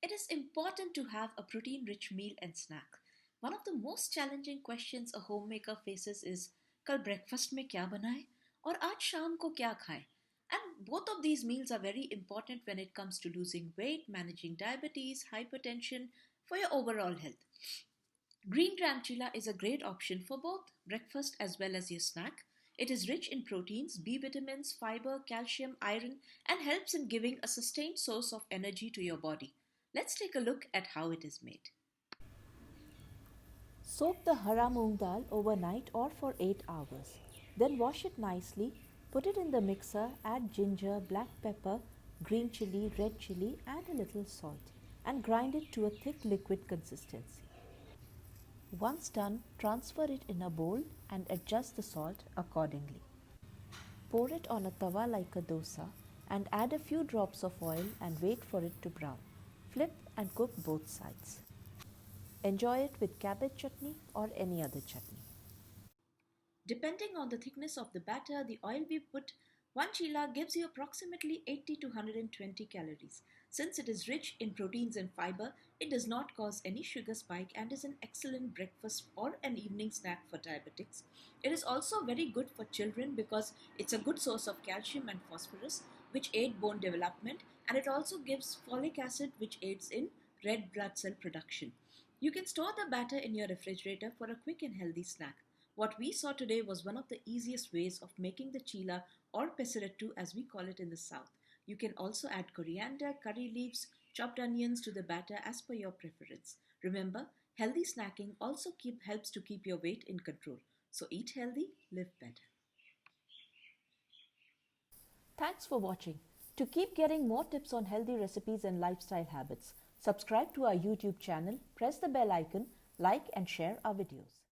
It is important to have a protein rich meal and snack. One of the most challenging questions a homemaker faces is कल breakfast में क्या बनाएं और आज शाम को क्या खाएं? And both of these meals are very important when it comes to losing weight, managing diabetes, hypertension, for your overall health. Green gram chilla is a great option for both breakfast as well as your snack. It is rich in proteins, B vitamins, fiber, calcium, iron, and helps in giving a sustained source of energy to your body. Let's take a look at how it is made. Soak the hara moong dal overnight or for 8 hours. Then wash it nicely, put it in the mixer, add ginger, black pepper, green chili, red chili, and a little salt, and grind it to a thick liquid consistency. Once done, transfer it in a bowl and adjust the salt accordingly. Pour it on a tawa like a dosa and add a few drops of oil and wait for it to brown. Flip and cook both sides. Enjoy it with cabbage chutney or any other chutney. Depending on the thickness of the batter, the oil we put, one chilla gives you approximately 80 to 120 calories. Since it is rich in proteins and fiber, it does not cause any sugar spike and is an excellent breakfast or an evening snack for diabetics. It is also very good for children because it's a good source of calcium and phosphorus, which aid bone development, and it also gives folic acid, which aids in red blood cell production. You can store the batter in your refrigerator for a quick and healthy snack. What we saw today was one of the easiest ways of making the chila or pesarattu as we call it in the south. You can also add coriander, curry leaves, chopped onions to the batter as per your preference. Remember, healthy snacking also helps to keep your weight in control. So eat healthy, live better. Thanks for watching. To keep getting more tips on healthy recipes and lifestyle habits, subscribe to our YouTube channel, press the bell icon, like and share our videos.